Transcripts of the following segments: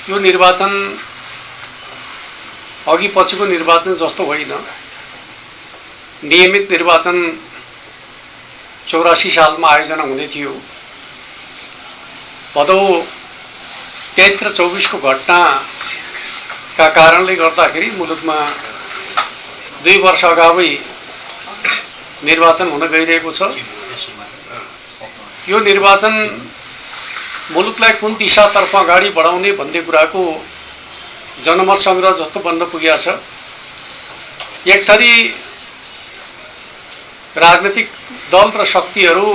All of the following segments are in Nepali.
यो निर्वाचन अघि पछिको निर्वाचन जस्तो होइन। नियमित निर्वाचन 84 सालमा आयोजना हुने थियो। भदौ 23 र 24 को घटनाका कारणले गर्दाखेरि मुलुकमा 2 वर्ष अगावै निर्वाचन हुन गइरहेको छ। यो निर्वाचन मुलुकलाई कुन दिशातर्फ अगाडि बढाउने भन्ने कुराको जनमत संग्रह जस्तो बन्न पुगेको छ। एक थरी राजनीतिक दल र शक्तिहरू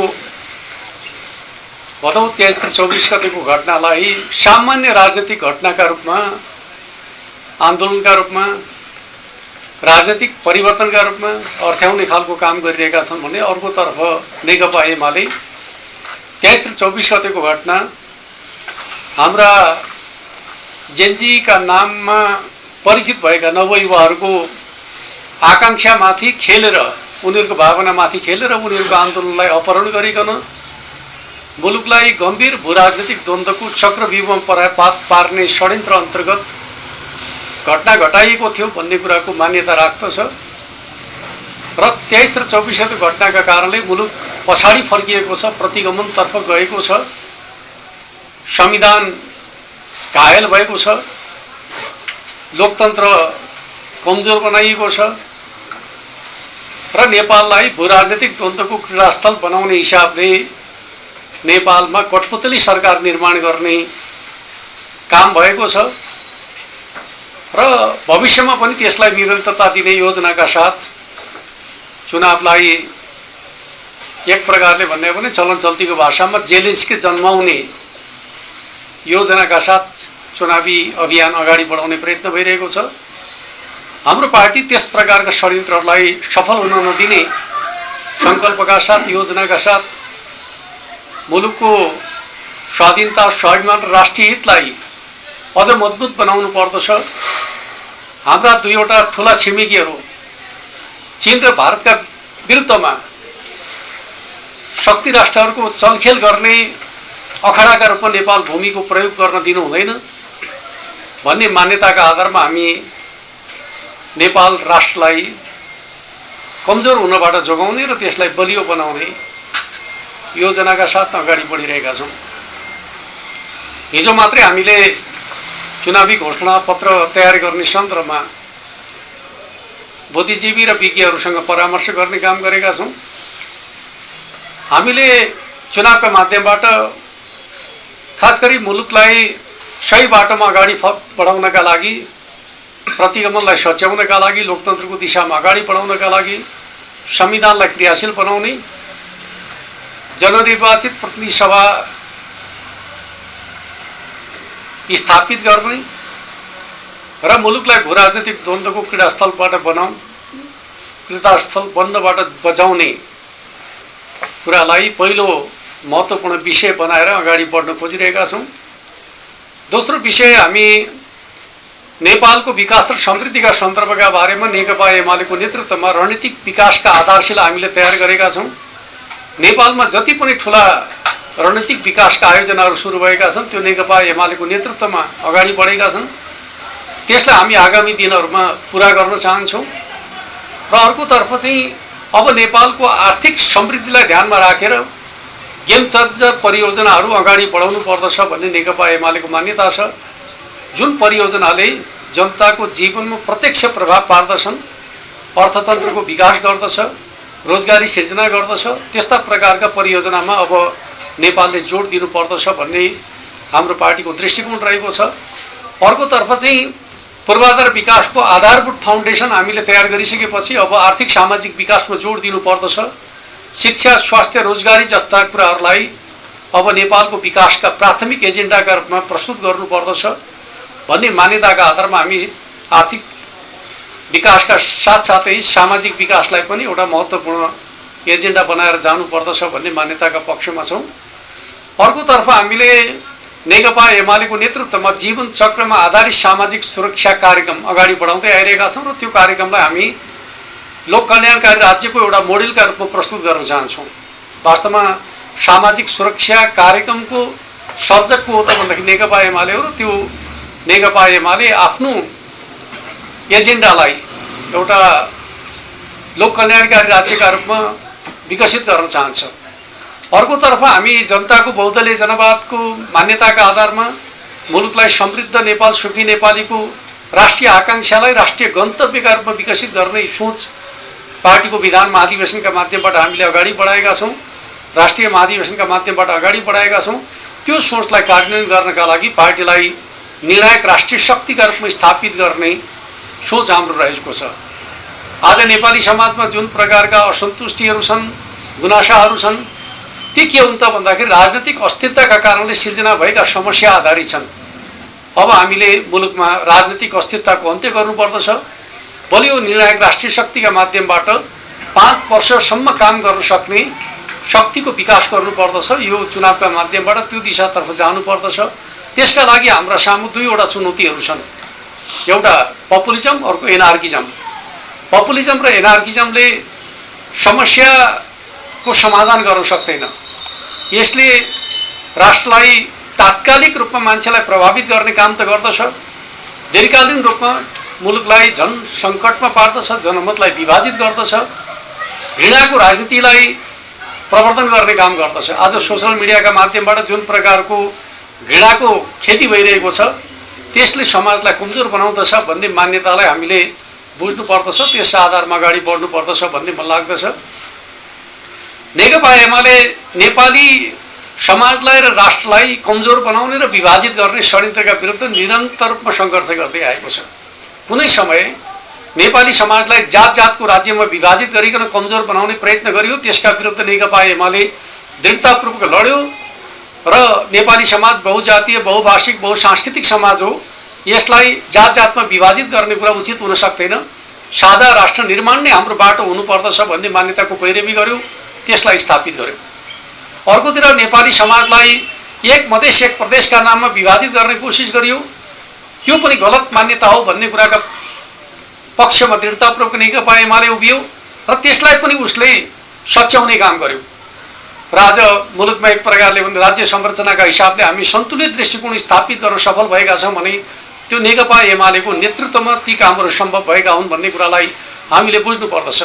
भदौ 23 र 24 गतेको घटनालाई सामान्य राजनीतिक घटनाका रूपमा, आन्दोलनका रूपमा, राजनीतिक परिवर्तनका रूपमा अर्थ्याउने खालको काम गरिरहेका छन् भने अर्कोतर्फ नेकपा एमाले 23 र 24 गतेको घटना हाम्रा जेनजीका नाममा परिचित भएका नवयुवाहरूको आकांक्षामाथि खेलेर, उनीहरूको भावनामाथि खेलेर उनीहरूको आन्दोलनलाई अपहरण गरिकन मुलुकलाई गम्भीर भूराजनीतिक द्वन्द्वको चक्रव्यूहमा पार्ने षड्यन्त्र अन्तर्गत घटना घटाइएको थियो भन्ने कुराको मान्यता राख्दछ। र 23 र 24 गतेको घटनाका कारणले मुलुक पछाडि फर्किएको छ, प्रतिगमनतर्फ गएको छ, संविधान घायल भएको छ, लोकतन्त्र कमजोर बनाइएको छ र नेपाललाई भूराजनीतिक द्वन्द्वको क्रीडास्थल बनाउने हिसाबले नेपालमा कठपुतली सरकार निर्माण गर्ने काम भएको छ र भविष्यमा पनि त्यसलाई निरन्तरता दिने योजनाका साथ चुनावलाई एक प्रकारले भन्ने भने चलन चल्तीको भाषामा जेलेन्स्की जन्माउने योजनाका साथ चुनावी अभियान अगाडि बढाउने प्रयत्न भइरहेको छ। हाम्रो पार्टी त्यस प्रकारका षड्यन्त्रहरूलाई सफल हुन नदिने सङ्कल्पका साथ, योजनाका साथ मुलुकको स्वाधीनता, स्वाभिमान र राष्ट्रिय हितलाई अझ मजबुत बनाउनु पर्दछ। हाम्रा दुईवटा ठुला छिमेकीहरू चीन र भारतका विरुद्धमा शक्ति राष्ट्रहरूको चलखेल गर्ने अखडाका रूपमा नेपाल भूमिको प्रयोग गर्न दिनु हुँदैन भन्ने मान्यताका आधारमा हामी नेपाल राष्ट्रलाई कमजोर हुनबाट जोगाउने र त्यसलाई बलियो बनाउने योजनाका साथ अगाडि बढिरहेका छौँ। हिजो मात्रै हामीले चुनावी घोषणा पत्र तयार गर्ने सन्दर्भमा बुद्धिजीवी र विज्ञहरूसँग परामर्श गर्ने काम गरेका छौँ। हामीले चुनावका माध्यमबाट खास गरी मुलुकलाई सही बाटोमा अगाडि बढाउनका लागि, प्रतिगमनलाई सच्याउनका लागि, लोकतन्त्रको दिशामा अगाडि बढाउनका लागि, संविधानलाई क्रियाशील बनाउने, जननिर्वाचित प्रतिनिधि सभा स्थापित गर्ने र मुलुकलाई भूराजनीतिक द्वन्द्वको क्रीडास्थल बन्नबाट बचाउने कुरालाई पहिलो महत्त्वपूर्ण विषय बनाएर अगाडि बढ्न खोजिरहेका छौँ। दोस्रो विषय, हामी नेपालको विकास र समृद्धिका सन्दर्भका बारेमा नेकपा एमालेको नेतृत्वमा रणनीतिक विकासका आधारशिला हामीले तयार गरेका छौँ। नेपालमा जति पनि ठुला रणनीतिक विकासका आयोजनाहरू सुरु भएका छन् त्यो नेकपा एमालेको नेतृत्वमा अगाडि बढेका छन्। त्यसलाई हामी आगामी दिनहरूमा पुरा गर्न चाहन्छौँ। र अर्कोतर्फ चाहिँ अब नेपालको आर्थिक समृद्धिलाई ध्यानमा राखेर गेम चेन्जर परियोजनाहरू अगाडि बढाउनु पर्दछ भन्ने नेकपा एमालेको मान्यता छ। जुन परियोजनाले जनताको जीवनमा प्रत्यक्ष प्रभाव पार्दछन्, अर्थतन्त्रको विकास गर्दछ, रोजगारी सिर्जना गर्दछ, त्यस्ता प्रकारका परियोजनामा अब नेपालले जोड दिनु पर्दछ भन्ने हाम्रो पार्टीको दृष्टिकोण रहेको छ। अर्कोतर्फ चाहिँ पूर्वाधार विकासको आधारभूत फाउन्डेसन हामीले तयार गरिसकेपछि अब आर्थिक सामाजिक विकासमा जोड दिनु पर्दछ। शिक्षा, स्वास्थ्य, रोजगारी जस्ता कुराहरूलाई अब नेपालको विकासका प्राथमिक एजेन्डाका रूपमा प्रस्तुत गर्नुपर्दछ भन्ने मान्यताका आधारमा हामी आर्थिक विकासका साथसाथै सामाजिक विकासलाई पनि एउटा महत्त्वपूर्ण एजेन्डा बनाएर जानुपर्दछ भन्ने मान्यताका पक्षमा छौँ। अर्कोतर्फ हामीले नेकपा एमालेको नेतृत्वमा जीवन चक्रमा आधारित सामाजिक सुरक्षा कार्यक्रम अगाडि बढाउँदै आइरहेका छौँ र त्यो कार्यक्रमलाई हामी लोक कल्याणकारी राज्यको एउटा मोडेलका रूपमा प्रस्तुत गर्न चाहन्छौँ। वास्तवमा सामाजिक सुरक्षा कार्यक्रमको सर्जक को हो त भन्दाखेरि नेकपा एमाले हो र त्यो नेकपा एमाले आफ्नो एजेन्डालाई एउटा लोक कल्याणकारी राज्यका रूपमा विकसित गर्न चाहन्छ। अर्कोतर्फ हामी जनताको बहुदलीय जनवादको मान्यताका आधारमा मुलुकलाई समृद्ध नेपाल, सुखी नेपालीको राष्ट्रिय आकांक्षालाई राष्ट्रिय गन्तव्यका रूपमा विकसित गर्ने सोच पार्टीको विधान महाधिवेशनका माध्यमबाट हामीले अगाडि बढाएका छौँ, राष्ट्रिय महाधिवेशनका माध्यमबाट अगाडि बढाएका छौँ। त्यो सोचलाई कार्यान्वयन गर्नका लागि पार्टीलाई निर्णायक राष्ट्रिय शक्तिका रूपमा स्थापित गर्ने सोच हाम्रो रहेको छ। आज नेपाली समाजमा जुन प्रकारका असन्तुष्टिहरू छन्, गुनासाहरू छन्, ती के हुन् त भन्दाखेरि राजनीतिक अस्थिरताका कारणले सिर्जना भएका समस्या आधारित छन्। अब हामीले मुलुकमा राजनीतिक अस्थिरताको अन्त्य गर्नुपर्दछ। बलियो निर्णायक राष्ट्रिय शक्तिका माध्यमबाट 5 वर्षसम्म काम गर्न सक्ने शक्तिको विकास गर्नुपर्दछ। यो चुनावका माध्यमबाट त्यो दिशातर्फ जानुपर्दछ। त्यसका लागि हाम्रा सामु दुईवटा चुनौतीहरू छन्। एउटा पपुलिजम, अर्को एनार्किजम। पपुलिजम र एनार्किजमले समस्याको समाधान गर्न सक्दैन। यसले राष्ट्रलाई तात्कालिक रूपमा मान्छेलाई प्रभावित गर्ने काम त गर्दछ, दीर्घकालीन रूपमा मुलुकलाई झन सङ्कटमा पार्दछ, जनमतलाई विभाजित गर्दछ, घृणाको राजनीतिलाई प्रवर्धन गर्ने काम गर्दछ। आज सोसल मिडियाका माध्यमबाट जुन प्रकारको घृणाको खेती भइरहेको छ त्यसले समाजलाई कमजोर बनाउँदछ भन्ने मान्यतालाई हामीले बुझ्नुपर्दछ। त्यस आधारमा अगाडि बढ्नुपर्दछ भन्ने मलाई लाग्दछ। नेकपा एमाले नेपाली समाजलाई र राष्ट्रलाई कमजोर बनाउने र विभाजित गर्ने षड्यन्त्रका विरुद्ध निरन्तर रूपमा सङ्घर्ष गर्दै आएको छ। कुनै समय नेपाली समाजलाई जात जातको राज्यमा विभाजित गरिकन कमजोर बनाउने प्रयत्न गरियो, त्यसका विरुद्ध नेकपा एमाले दृढतापूर्वक लड्यो र नेपाली समाज बहुजातीय, बहुभाषिक, बहुसांस्कृतिक समाज हो। यसलाई जात जातमा विभाजित गर्ने कुरा उचित हुन सक्दैन। साझा राष्ट्र निर्माण नै हाम्रो बाटो हुनुपर्दछ भन्ने मान्यताको पैरवी गर्यो, त्यसलाई स्थापित गर्यो। अर्कोतिर नेपाली समाजलाई एक मधेस एक प्रदेशका नाममा विभाजित गर्ने कोसिस गरियो, त्यो पनि गलत मान्यता हो भन्ने कुराका पक्षमा दृढतापूर्वक नेकपा एमाले उभियो र त्यसलाई पनि उसले सच्याउने काम गर्यो। र आज मुलुकमा एक प्रकारले भने राज्य संरचनाका हिसाबले हामी सन्तुलित दृष्टिकोण स्थापित गर्न सफल भएका छौँ भने त्यो नेकपा एमालेको नेतृत्वमा ती कामहरू सम्भव भएका हुन् भन्ने कुरालाई हामीले बुझ्नुपर्दछ।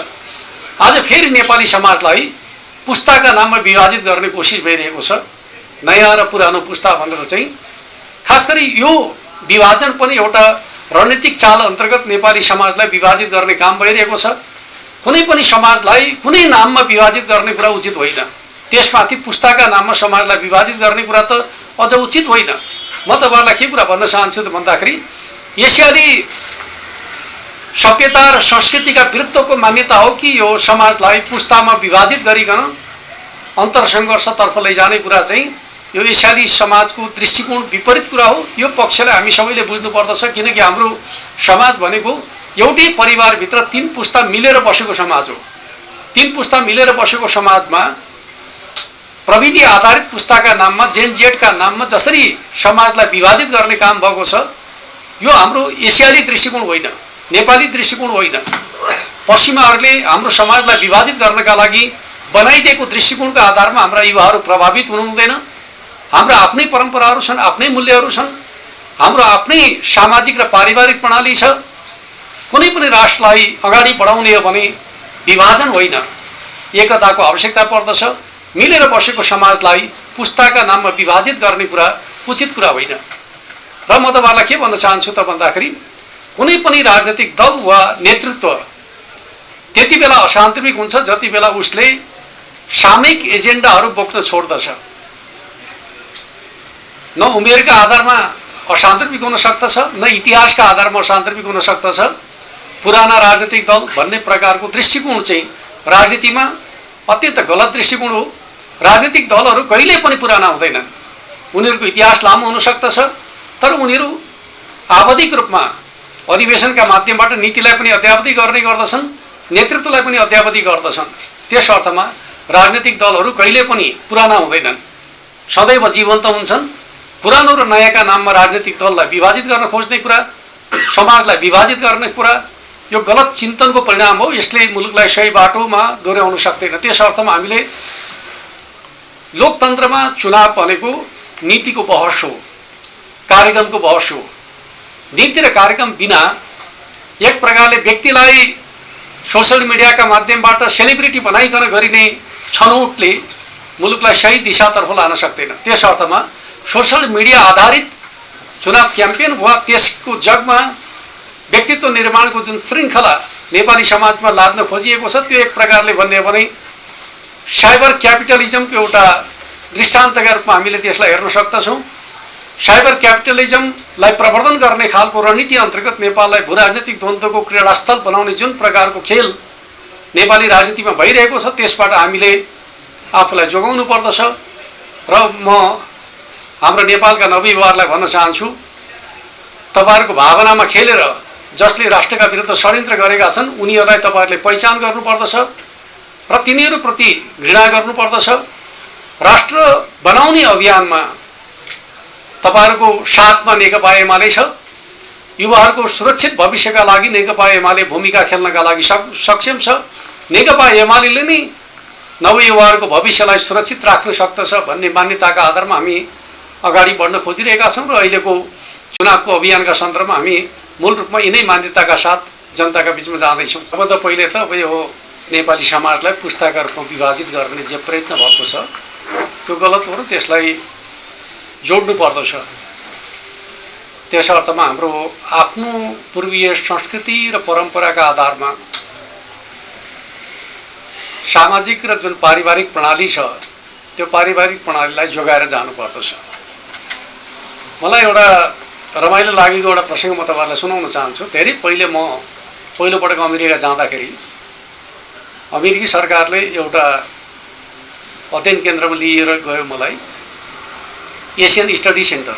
आज फेरि नेपाली समाजलाई पुस्ताका नाममा विभाजित गर्ने कोसिस भइरहेको छ, नयाँ र पुरानो पुस्ता भनेर चाहिँ। खास गरी यो विभाजन पनि एउटा रणनीतिक चाल अन्तर्गत नेपाली समाजलाई विभाजित गर्ने काम भइरहेको छ। कुनै पनि समाजलाई कुनै नाममा विभाजित गर्ने कुरा उचित होइन। त्यसमाथि पुस्ताका नाममा समाजलाई विभाजित गर्ने कुरा त अझ उचित होइन। म तपाईँहरूलाई के कुरा भन्न चाहन्छु त भन्दाखेरि एसियाली सभ्यता र संस्कृतिका विरुद्धको मान्यता हो कि यो समाजलाई पुस्तामा विभाजित गरिकन अन्तरसङ्घर्षतर्फ लैजाने कुरा चाहिँ यो एसियाली समाजको दृष्टिकोण विपरीत कुरा हो। यो पक्षलाई हामी सबैले बुझ्नुपर्दछ, किनकि हाम्रो समाज भनेको एउटै परिवारभित्र 3 पुस्ता मिलेर बसेको समाज हो। 3 पुस्ता मिलेर बसेको समाजमा प्रविधि आधारित पुस्ताका नाममा, जेन जेडका नाममा जसरी समाजलाई विभाजित गर्ने काम भएको छ, यो हाम्रो एसियाली दृष्टिकोण होइन, नेपाली दृष्टिकोण होइन। पश्चिमाहरूले हाम्रो समाजलाई विभाजित गर्नका लागि बनाइदिएको दृष्टिकोणका आधारमा हाम्रा युवाहरू प्रभावित हुनु हुँदैन। हाम्रा आफ्नै परम्पराहरू छन्, आफ्नै मूल्यहरू छन्, हाम्रो आफ्नै सामाजिक र पारिवारिक प्रणाली छ। कुनै पनि राष्ट्रलाई अगाडि बढाउने हो भने विभाजन होइन, एकताको आवश्यकता पर्दछ। मिलेर बसेको समाजलाई पुस्ताका नाममा विभाजित गर्ने कुरा उचित कुरा होइन। र म तपाईँलाई के भन्न चाहन्छु त भन्दाखेरि कुनै पनि राजनीतिक दल वा नेतृत्व त्यति बेला असान्तविक हुन्छ जति बेला उसले सामूहिक एजेन्डाहरू बोक्न छोड्दछ। न उमेरका आधारमा असान्तविक हुन सक्दछ, न इतिहासका आधारमा असान्तविक हुन सक्दछ। पुराना राजनीतिक दल भन्ने प्रकारको दृष्टिकोण चाहिँ राजनीतिमा अत्यन्त गलत दृष्टिकोण हो। राजनीतिक दलहरू कहिल्यै पनि पुराना हुँदैनन्। उनीहरूको इतिहास लामो हुन सक्दछ, तर उनीहरू आवधिक रूपमा अधिवेशनका माध्यमबाट नीतिलाई पनि अद्यावधि गर्ने गर्दछन्, नेतृत्वलाई पनि अद्यावधि गर्दछन्। त्यस अर्थमा राजनीतिक दलहरू कहिल्यै पनि पुराना हुँदैनन्, सदैव जीवन्त हुन्छन्। पुरानो र नयाँका नाममा राजनीतिक दललाई विभाजित गर्न खोज्ने कुरा, समाजलाई विभाजित गर्ने कुरा यो गलत चिन्तनको परिणाम हो। यसले मुलुकलाई सही बाटोमा डोर्याउन सक्दैन। त्यस अर्थमा हामीले लोकतन्त्रमा चुनाव भनेको नीतिको बहस हो, कार्यक्रमको बहस हो। नीति र कार्यक्रम बिना एक प्रकारले व्यक्तिलाई सोशल मिडियाका माध्यमबाट सेलिब्रिटी बनाइकन गरिने छनौटले मुलुकलाई सही दिशातर्फ लान सक्दैन। त्यस अर्थमा सोशल मिडिया आधारित चुनाव क्याम्पेन वा त्यसको जगमा व्यक्तित्व निर्माणको जुन श्रृङ्खला नेपाली समाजमा लाद्न खोजिएको छ त्यो एक प्रकारले भन्ने हो भने साइबर क्यापिटलिजमको एउटा दृष्टान्तका रूपमा हामीले त्यसलाई हेर्न सक्दछौँ। साइबर क्यापिटलिजमलाई प्रवर्धन गर्ने खालको रणनीति अन्तर्गत नेपाललाई भूराजनीतिक द्वन्द्वको क्रीडास्थल बनाउने जुन प्रकारको खेल नेपाली राजनीतिमा भइरहेको छ त्यसबाट हामीले आफूलाई जोगाउनु पर्दछ। र म हाम्रो नेपालका नवयुवाहरूलाई भन्न चाहन्छु, तपाईँहरूको भावनामा खेलेर जसले राष्ट्रका विरुद्ध षड्यन्त्र गरेका छन् उनीहरूलाई तपाईँहरूले पहिचान गर्नुपर्दछ र तिनीहरूप्रति घृणा गर्नुपर्दछ। राष्ट्र बनाउने अभियानमा तपाईहरुको साथमा नेकपा एमाले छ। युवाहरूको सुरक्षित भविष्यका लागि नेकपा एमाले भूमिका खेल्नका लागि सक्षम छ। नेकपा एमालेले नै नवयुवाहरूको भविष्यलाई सुरक्षित राख्न सक्दछ भन्ने मान्यताका आधारमा हामी अगाडि बढ्न खोजिरहेका छौँ र अहिलेको चुनावको अभियानका सन्दर्भमा हामी मूल रूपमा यिनै मान्यताका साथ जनताका बीचमा जाँदैछौँ। अब त पहिले त अब यो नेपाली समाजलाई पुस्ताका रूपमा विभाजित गर्ने जे प्रयत्न भएको छ त्यो गलत हो र त्यसलाई जोड्नु पर्दछ। त्यस अर्थमा हाम्रो आफ्नो पूर्वीय संस्कृति र परम्पराका आधारमा सामाजिक र जुन पारिवारिक प्रणाली छ त्यो पारिवारिक प्रणालीलाई जोगाएर जानु पर्दछ। मलाई एउटा रमाइलो लागेको एउटा प्रसङ्ग म तपाईहरुलाई सुनाउन चाहन्छु। धेरै पहिले म पहिलोपटक अमेरिका जाँदाखेरि अमेरिकी सरकारले एउटा अध्ययन केन्द्रमा लिएर गयो मलाई, एसियन स्टडी सेन्टर।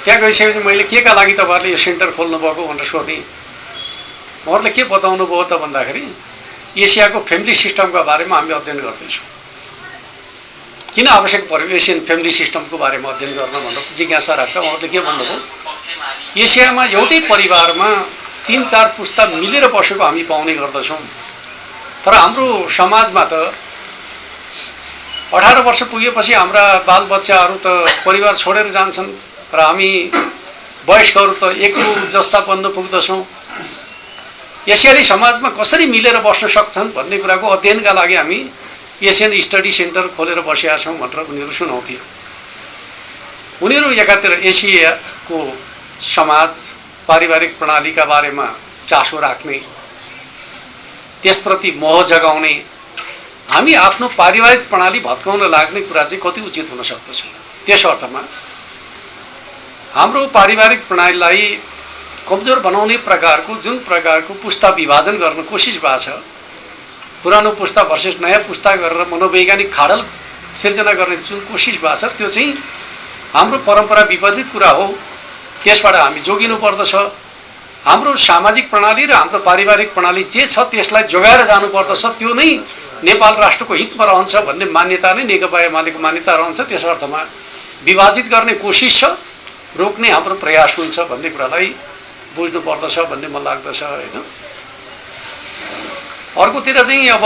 त्यहाँ गइसकेपछि मैले के का लागि तपाईहरुले यो सेन्टर खोल्नु भएको भनेर सोधेँ। उहाँहरूले के बताउनु भयो त भन्दाखेरि एसियाको फ्यामिली सिस्टमका बारेमा हामी अध्ययन गर्दैछौँ। किन आवश्यक पर्यो एसियन फ्यामिली सिस्टमको बारेमा अध्ययन गर्न भनेर जिज्ञासा राख्दा उहाँहरूले के भन्नुभयो, एसियामा एउटै परिवारमा 3-4 पुस्ता मिलेर बसेको हामी पाउने गर्दछौँ, तर हाम्रो समाजमा त 18 वर्ष पुगेपछि हाम्रा बालबच्चाहरू त परिवार छोडेर जान्छन् र हामी वयस्कहरू त एक्लो जस्ता बन्न पुग्दछौँ। एसियाली समाजमा कसरी मिलेर बस्न सक्छन् भन्ने कुराको अध्ययनका लागि हामी एसियन स्टडी सेन्टर खोलेर बसेका छौँ भनेर उनीहरू सुनाउँथे। उनीहरू एकातिर एसियाको समाज पारिवारिक प्रणालीका बारेमा चासो राख्ने, त्यसप्रति मोह जगाउने, हामी आफ्नो पारिवारिक प्रणाली भत्काउन लाग्ने कुरा चाहिँ कति उचित हुन सक्दछ। त्यस अर्थमा हाम्रो पारिवारिक प्रणालीलाई कमजोर बनाउने प्रकारको जुन प्रकारको पुस्ता विभाजन गर्न कोसिस भएको छ, पुरानो पुस्ता भर्सेस नयाँ पुस्ता गरेर मनोवैज्ञानिक खाडल सिर्जना गर्ने जुन कोसिस भएको छ त्यो चाहिँ हाम्रो परम्परा विपरीत कुरा हो। त्यसबाट हामी जोगिनु पर्दछ। हाम्रो सामाजिक प्रणाली र हाम्रो पारिवारिक प्रणाली जे छ त्यसलाई जोगाएर जानु पर्दछ। त्यो नै नेपाल राष्ट्रको हितमा रहन्छ भन्ने मान्यता नै नेकपा एमालेको मान्यता रहन्छ। त्यस अर्थमा विभाजित गर्ने कोसिस छ, रोक्ने हाम्रो प्रयास हुन्छ भन्ने कुरालाई बुझ्नु पर्दछ भन्ने मलाई लाग्दछ हैन। अर्कोतिर चाहिँ अब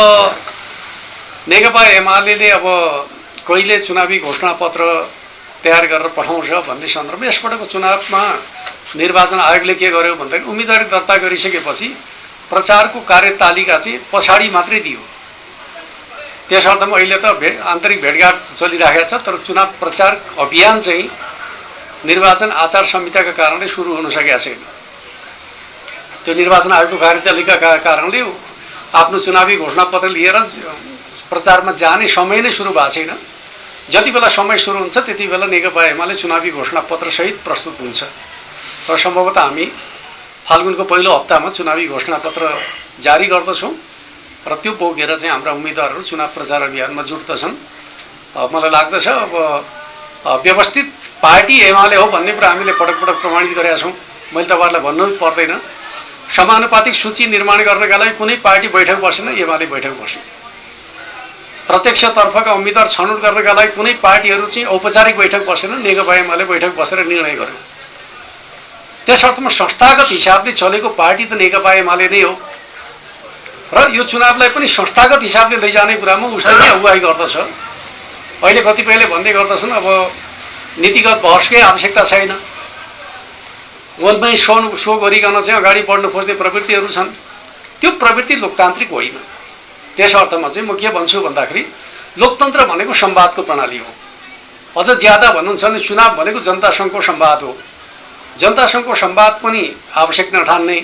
नेकपा एमालेले अब कहिले चुनावी घोषणापत्र तयार गरेर पठाउँछ भन्ने सन्दर्भमा यसपटकको चुनावमा निर्वाचन आयोगले के गर्यो भन्दाखेरि उम्मेदवारी दर्ता गरिसकेपछि प्रचारको कार्यतालिका चाहिँ पछाडि मात्रै दियो। त्यस अर्थमा अहिले त आन्तरिक भेटघाट चलिरहेको छ, तर चुनाव प्रचार अभियान चाहिँ निर्वाचन आचार संहिताका कारणले सुरु हुन सकेको छैन। त्यो निर्वाचन आयोगको कार्यतालिकाका कारणले आफ्नो चुनावी घोषणापत्र लिएर प्रचारमा जाने समय नै सुरु भएको छैन। जति बेला समय सुरु हुन्छ त्यति बेला नेकपा एमाले चुनावी घोषणापत्र सहित प्रस्तुत हुन्छ र सम्भवतः हामी फाल्गुनको पहिलो हप्तामा चुनावी घोषणापत्र जारी गर्दछौँ र त्यो बोकेर चाहिँ हाम्रा उम्मेदवारहरू चुनाव प्रचार अभियानमा जुट्दछन्। मलाई लाग्दछ अब व्यवस्थित पार्टी एमाले हो भन्ने कुरा हामीले पटक पटक प्रमाणित गरेका छौँ। मैले तपाईँहरूलाई भन्नु पर्दैन, समानुपातिक सूची निर्माण गर्नका लागि कुनै पार्टी बैठक बसेन, एमाले बैठक बस्यो। प्रत्यक्षतर्फका उम्मेदवार छनौट गर्नका लागि कुनै पार्टीहरू चाहिँ औपचारिक बैठक बसेन, नेकपा एमाले बैठक बसेर निर्णय गर्यो। त्यस अर्थमा संस्थागत हिसाबले चलेको पार्टी त नेकपा एमाले नै हो र यो चुनावलाई पनि संस्थागत हिसाबले लैजाने कुरामा उसले नै अगुवाई गर्दछ। अहिले कतिपयले भन्दै गर्दछन् अब नीतिगत बहसकै आवश्यकता छैन। वनमै सो गरिकन चाहिँ अगाडि बढ्न खोज्ने प्रवृत्तिहरू छन्। त्यो प्रवृत्ति लोकतान्त्रिक होइन। त्यस अर्थमा चाहिँ म के भन्छु भन्दाखेरि लोकतन्त्र भनेको संवादको प्रणाली हो। अझ ज्यादा भन्नुहुन्छ भने चुनाव भनेको जनतासँगको संवाद हो। जनतासँगको संवाद पनि आवश्यक नठान्ने,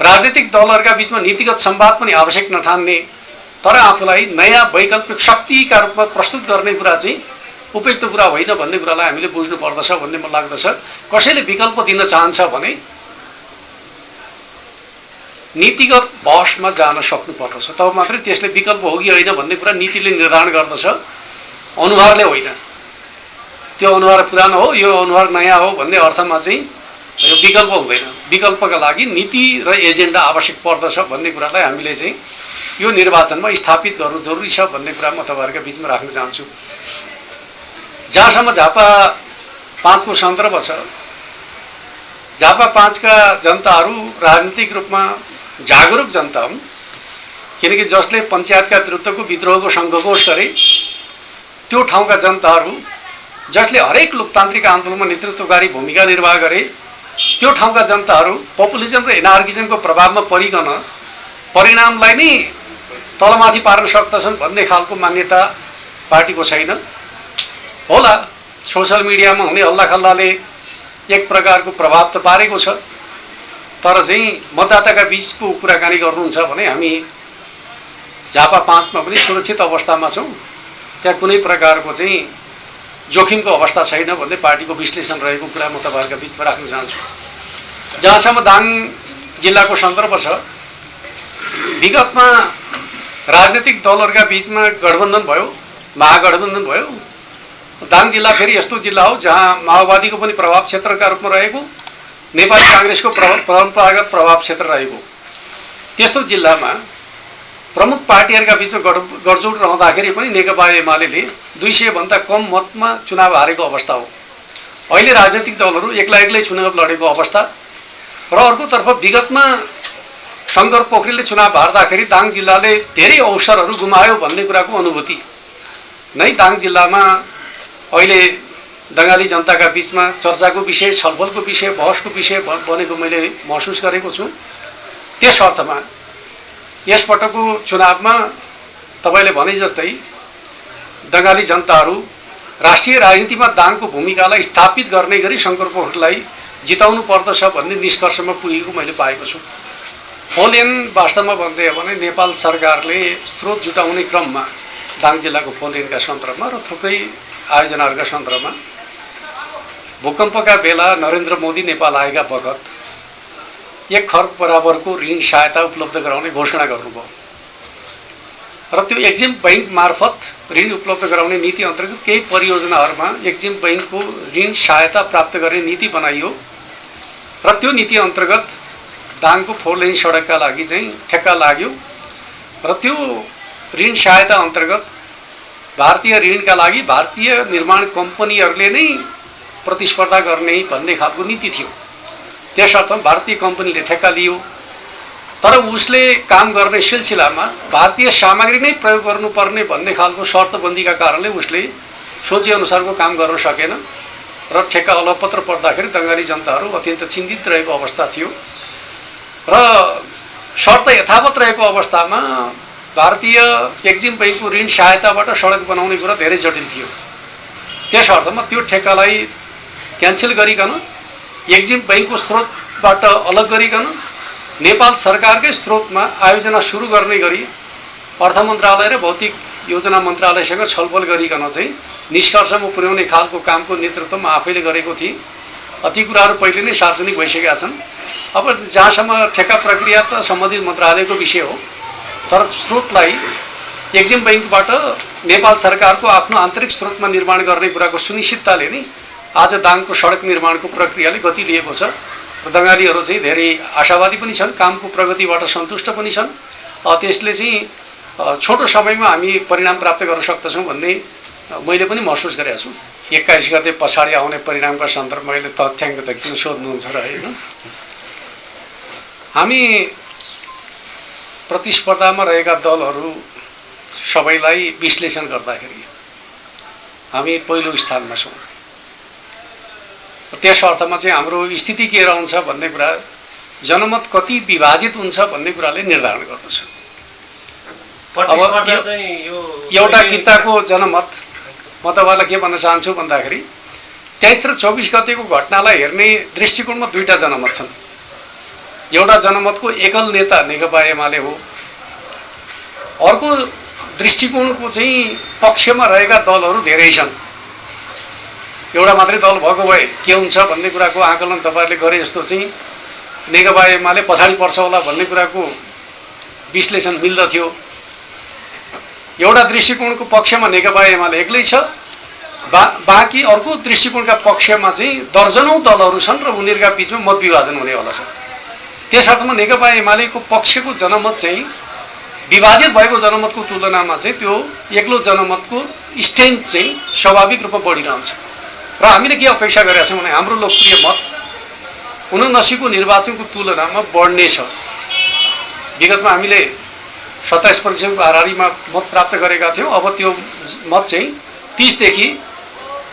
राजनीतिक दलहरूका बीचमा नीतिगत संवाद पनि आवश्यक नठान्ने, तर आफूलाई नयाँ वैकल्पिक शक्तिका रूपमा प्रस्तुत गर्ने कुरा चाहिँ उपयुक्त कुरा होइन भन्ने कुरालाई हामीले बुझ्नुपर्दछ भन्ने मलाई लाग्दछ। कसैले विकल्प दिन चाहन्छ भने नीतिगत बहसमा जान सक्नुपर्दछ, तब मात्रै त्यसले विकल्प हो कि होइन भन्ने कुरा नीतिले निर्धारण गर्दछ, अनुहारले होइन। त्यो अनुहार पुरानो हो, यो अनुहार नयाँ हो भन्ने अर्थमा चाहिँ यो विकल्प हुँदैन। विकल्पका लागि नीति र एजेन्डा आवश्यक पर्दछ भन्ने कुरालाई हामीले चाहिँ यो निर्वाचनमा स्थापित गर्नु जरुरी छ भन्ने कुरा म तपाईँहरूका बिचमा राख्न चाहन्छु। जहाँसम्म झापा 5 को सन्दर्भ छ, झापा 5 का जनताहरू राजनीतिक रूपमा जागरुक जनता हुन्, किनकि जसले पञ्चायतका विरुद्धको विद्रोहको सङ्घर्ष गरे त्यो ठाउँका जनताहरू, जसले हरेक लोकतान्त्रिक आन्दोलनमा नेतृत्वकारी भूमिका निर्वाह गरे त्यो ठाउँका जनताहरू पपुलिजम र एनार्किजमको प्रभावमा परिकन परिणामलाई नै तलमाथि पार्न सक्दछन् भन्ने खालको मान्यता पार्टीको छैन। होला, सोशल मिडियामा हुने हल्लाखल्लाले एक प्रकारको प्रभाव त पारेको छ, तर चाहिँ मतदाताका बीचको कुराकानी गर्नुहुन्छ भने हामी झापा 5 मा पनि सुरक्षित अवस्थामा छौँ। त्यहाँ कुनै प्रकारको चाहिँ जोखिमको अवस्था छैन भन्ने पार्टीको विश्लेषण रहेको कुरा म तपाईँहरूका बिचमा राख्न चाहन्छु। जहाँसम्म दाङ जिल्लाको सन्दर्भ छ, विगतमा राजनीतिक दलहरूका बीचमा गठबन्धन भयो, महागठबन्धन भयो। दाङ जिल्ला फेरि यस्तो जिल्ला हो जहाँ माओवादीको पनि प्रभाव क्षेत्रका रूपमा रहेको, नेपाली काङ्ग्रेसको परम्परागत प्रभाव क्षेत्र रहेको त्यस्तो जिल्लामा प्रमुख पार्टीहरूका बीचमा गठजोड रहँदाखेरि पनि नेकपा एमाले 200 भन्दा कम मतमा चुनाव हारेको अवस्था हो। अहिले राजनीतिक दलहरू एक्लै चुनाव लडेको अवस्था र अर्कोतर्फ विगतमा शङ्कर पोखरेलले चुनाव हार्दाखेरि दाङ जिल्लाले धेरै अवसरहरू गुमायो भन्ने कुराको अनुभूति नै दाङ जिल्लामा अहिले दङ्गाली जनताका बीचमा चर्चाको विषय, छलफलको विषय, बहसको विषय बनेको मैले महसुस गरेको छु। त्यस अर्थमा यसपटकको चुनावमा तपाईँले भने जस्तै दङ्गाली जनताहरू राष्ट्रिय राजनीतिमा दाङको भूमिकालाई स्थापित गर्ने गरी शङ्कर पोखरेललाई जिताउनु पर्दछ भन्ने निष्कर्षमा पुगेको मैले पाएको छु। फोलेन वास्तवमा भन्दै हो भने नेपाल सरकारले स्रोत जुटाउने क्रममा दाङ जिल्लाको फोलेनका सन्दर्भमा र थुप्रै आयोजनाहरूका सन्दर्भमा भूकम्पका बेला नरेन्द्र मोदी नेपाल आएका बखत 1 खर्ब बराबरको ऋण सहायता उपलब्ध गराउने घोषणा गर्नुभयो र त्यो एक्जिम बैंक मार्फत ऋण उपलब्ध गराउने नीति अन्तर्गत केही परियोजनाहरूमा एक्जिम बैंकको ऋण सहायता प्राप्त गर्ने नीति बनाइयो र त्यो नीति अन्तर्गत दाङको 4 लेन सडकका लागि चाहिँ ठेक्का लाग्यो र त्यो ऋण सहायता अन्तर्गत भारतीय ऋणका लागि भारतीय निर्माण कम्पनीहरूले नै प्रतिस्पर्धा गर्ने भन्ने खालको नीति थियो। त्यसर्थ भारतीय कम्पनीले ठेक्का लियो, तर उसले काम गर्ने सिलसिलामा भारतीय सामग्री नै प्रयोग गर्नुपर्ने भन्ने खालको शर्तबन्दीका कारणले उसले सोचे अनुसारको काम गर्न सकेन र ठेक्का अलपत्र पर्दाखेरि दङ्गाली जनताहरू अत्यन्त चिन्तित रहेको अवस्था थियो र शर्त यथावत रहेको अवस्थामा भारतीय एक्जिम बैंकको ऋण सहायताबाट सडक बनाउने कुरा धेरै जटिल थियो। त्यस अर्थमा त्यो ठेक्कालाई क्यान्सल गरिकन एक्जिम बैंकको स्रोतबाट अलग गरिकन नेपाल सरकारकै स्रोतमा आयोजना सुरु गर्ने गरी अर्थ मन्त्रालय र भौतिक योजना मन्त्रालयसँग छलफल गरिकन चाहिँ निष्कर्षमा पुर्याउने खालको कामको नेतृत्व म आफैले गरेको थिएँ। ती कुराहरू पहिले नै सार्वजनिक भइसकेका छन्। अब जहाँसम्म ठेक्का प्रक्रिया त सम्बन्धित मन्त्रालयको विषय हो, तर स्रोतलाई एक्जिम बैंकबाट नेपाल सरकारको आफ्नो आन्तरिक स्रोतमा निर्माण गर्ने कुराको सुनिश्चितताले नै आज दाङको सडक निर्माणको प्रक्रियाले गति लिएको छ र दङ्गालीहरू चाहिँ धेरै आशावादी पनि छन्, कामको प्रगतिबाट सन्तुष्ट पनि छन्। त्यसले चाहिँ छोटो समयमा हामी परिणाम प्राप्त गर्न सक्दछौँ भन्ने मैले पनि महसुस गरेको छु। 21 गते पछाडि आउने परिणामका सन्दर्भमा मैले तथ्याङ्क त किन सोध्नुहुन्छ र होइन, हामी प्रतिस्पर्धामा रहेका दलहरू सबैलाई विश्लेषण गर्दाखेरि हामी पहिलो स्थानमा छौँ। त्यस अर्थमा चाहिँ हाम्रो स्थिति के रहन्छ भन्ने कुरा जनमत कति विभाजित हुन्छ भन्ने कुराले निर्धारण गर्दछ। अब एउटा किताको जनमत म तपाईँलाई के भन्न चाहन्छु भन्दाखेरि 23 र 24 गतेको घटनालाई हेर्ने दृष्टिकोणमा दुईटा जनमत छन्। एउटा जनमतको एकल नेता नेकपा एमाले हो, अर्को दृष्टिकोणको चाहिँ पक्षमा रहेका दलहरू धेरै छन्। एउटा मात्रै दल भएको भए के हुन्छ भन्ने कुराको आकलन तपाईँहरूले गरे जस्तो चाहिँ नेकपा एमाले पछाडि पर्छ होला भन्ने कुराको विश्लेषण मिल्दथ्यो। एउटा दृष्टिकोणको पक्षमा नेकपा एमाले एक्लै छ, बाँकी अर्को दृष्टिकोणका पक्षमा चाहिँ दर्जनौँ दलहरू छन् र उनीहरूका बिचमा मत विभाजन हुनेवाला छ। त्यस अर्थमा नेकपा एमालेको पक्षको जनमत चाहिँ विभाजित भएको जनमतको तुलनामा चाहिँ त्यो एक्लो जनमतको स्ट्रेन्थ चाहिँ स्वाभाविक रूपमा बढिरहन्छ। र हामीले के अपेक्षा गरेका छौँ भने हाम्रो लोकप्रिय मत 79को निर्वाचनको तुलनामा बढ्नेछ। विगतमा हामीले 27% हाराहारीमा मत प्राप्त गरेका थियौँ, अब त्यो मत चाहिँ 30 देखि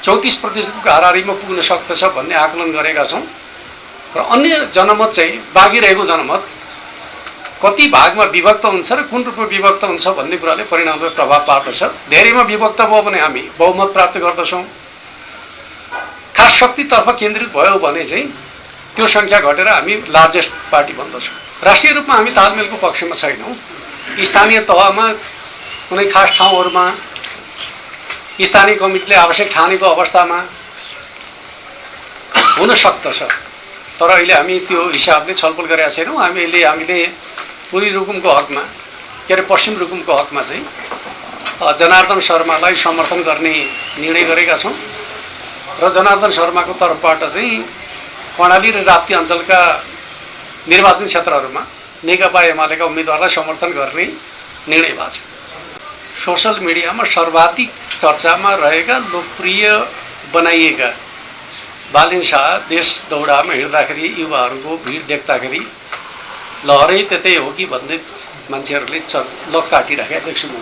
34% हाराहारीमा पुग्न सक्दछ भन्ने आकलन गरेका छौँ। र अन्य जनमत चाहिँ बाँकी रहेको जनमत कति भागमा विभक्त हुन्छ र कुन रूपमा विभक्त हुन्छ भन्ने कुराले परिणामले प्रभाव पार्दछ। धेरैमा विभक्त भयो भने हामी बहुमत प्राप्त गर्दछौँ, खास शक्तितर्फ केन्द्रित भयो भने चाहिँ त्यो सङ्ख्या घटेर हामी लार्जेस्ट पार्टी बन्दछौँ। राष्ट्रिय रूपमा हामी तालमेलको पक्षमा छैनौँ। स्थानीय तहमा कुनै खास ठाउँहरूमा स्थानीय कमिटीले आवश्यक ठानेको अवस्थामा हुन सक्दछ, तर अहिले हामी त्यो हिसाबले छलफल गरेका छैनौँ। हामीले पूर्वी रुकुमको हकमा के अरे पश्चिम रुकुमको हकमा चाहिँ जनार्दन शर्मालाई समर्थन गर्ने निर्णय गरेका छौँ र जनार्दन शर्माको तर्फबाट चाहिँ कर्णाली र राप्ती अञ्चलका निर्वाचन क्षेत्रहरूमा नेकपा एमालेका उम्मेदवारलाई समर्थन गर्ने निर्णय भएको छ। सोसल मिडियामा सर्वाधिक चर्चामा रहेका लोकप्रिय बनाइएका बालिन शाह देश दौडामा हिँड्दाखेरि युवाहरूको भिड देख्दाखेरि लहरै त्यतै हो कि भन्दै मान्छेहरूले लक काटिराखेका देख्छु म।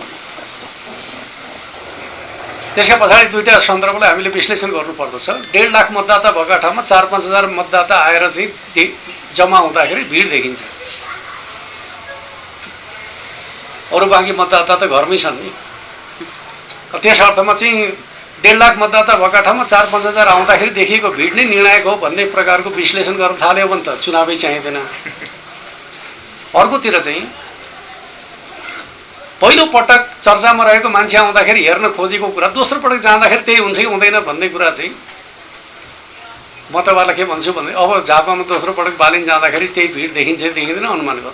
त्यसका पछाडि दुईटा सन्दर्भलाई हामीले विश्लेषण गर्नुपर्दछ। 1.5 लाख मतदाता भएका ठाउँमा 4-5 हजार मतदाता आएर चाहिँ जम्मा हुँदाखेरि भिड देखिन्छ। अरू बाँकी मतदाता त घरमै छन् नि। त्यस अर्थमा चाहिँ 1.5 लाख मतदाता भएका ठाउँमा 4-5 हजार आउँदाखेरि देखिएको भिड नै निर्णायक हो भन्ने प्रकारको विश्लेषण गर्न थाल्यो भने त चुनावै चाहिँदैन। अर्कोतिर चाहिँ पहिलो पटक चर्चामा रहेको मान्छे आउँदाखेरि हेर्न खोजेको कुरा दोस्रो पटक जाँदाखेरि त्यही हुन्छ कि हुँदैन भन्ने कुरा चाहिँ म तपाईँलाई के भन्छु भने अब झापामा दोस्रो पटक बालिन जाँदाखेरि त्यही भिड देखिन्छ देखिँदैन अनुमान गर्नु।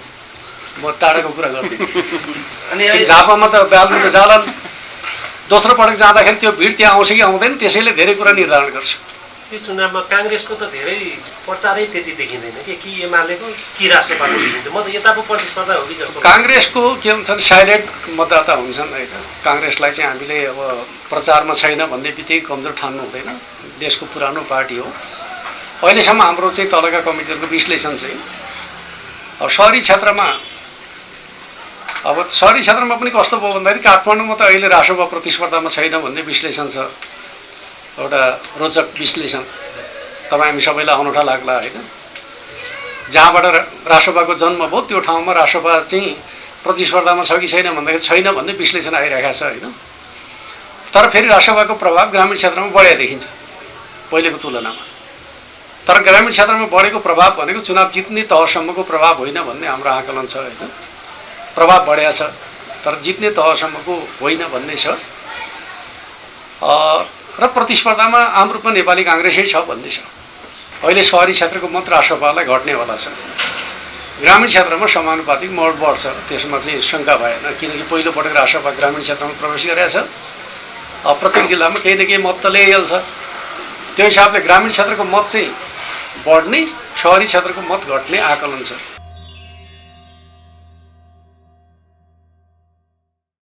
म टाढाको कुरा गर्दिनँ। अनि झापामा त बालिन त जालान्, दोस्रो पटक जाँदाखेरि त्यो भिड त्यहाँ आउँछ कि आउँदैन त्यसैले धेरै कुरा निर्धारण गर्छ। यो चुनावमा काङ्ग्रेसको त धेरै प्रचारै त्यति देखिँदैन कि एमालेको कि राष्ट्रपाको देखिन्छ। म त यताको प्रतिस्पर्धा हो कि जस्तो। काङ्ग्रेसको के हुन्छन् साइलेन्ट मतदाता हुन्छन् होइन। काङ्ग्रेसलाई चाहिँ हामीले अब प्रचारमा छैन भन्ने बित्तिकै कमजोर ठान्नु हुँदैन। देशको पुरानो पार्टी हो। अहिलेसम्म हाम्रो चाहिँ तलका कमिटीहरूको विश्लेषण चाहिँ अब सहरी क्षेत्रमा पनि कस्तो भयो भन्दाखेरि काठमाडौँमा त अहिले राष्ट्रपा प्रतिस्पर्धामा छैन भन्ने विश्लेषण छ। एउटा रोचक विश्लेषण तपाईँ हामी सबैलाई अनौठा लाग्ला होइन। जहाँबाट राष्ट्रपाको जन्म भयो त्यो ठाउँमा राष्ट्रपा चाहिँ प्रतिस्पर्धामा छ कि छैन भन्दाखेरि छैन भन्ने विश्लेषण आइरहेको छ होइन। तर फेरि राष्ट्रपाको प्रभाव ग्रामीण क्षेत्रमा बढेको देखिन्छ पहिलेको तुलनामा। तर ग्रामीण क्षेत्रमा बढेको प्रभाव भनेको चुनाव जित्ने तहसम्मको प्रभाव होइन भन्ने हाम्रो आकलन छ होइन। प्रभाव बढेको छ तर जित्ने तहसम्मको होइन भन्ने छ। र प्रतिस्पर्धामा आम रूपमा नेपाली काङ्ग्रेसै छ भन्ने छ। अहिले सहरी क्षेत्रको मत राष्ट्रपालाई घट्नेवाला छ। ग्रामीण क्षेत्रमा समानुपातिक मोड बढ्छ, त्यसमा चाहिँ शङ्का भएन। किनकि पहिलोपटक राष्ट्रपा ग्रामीण क्षेत्रमा प्रवेश गरेको छ। प्रत्येक जिल्लामा केही न केही मत त ल्याइहाल्छ। त्यो हिसाबले ग्रामीण क्षेत्रको मत चाहिँ बढ्ने, सहरी क्षेत्रको मत घट्ने आकलन छ।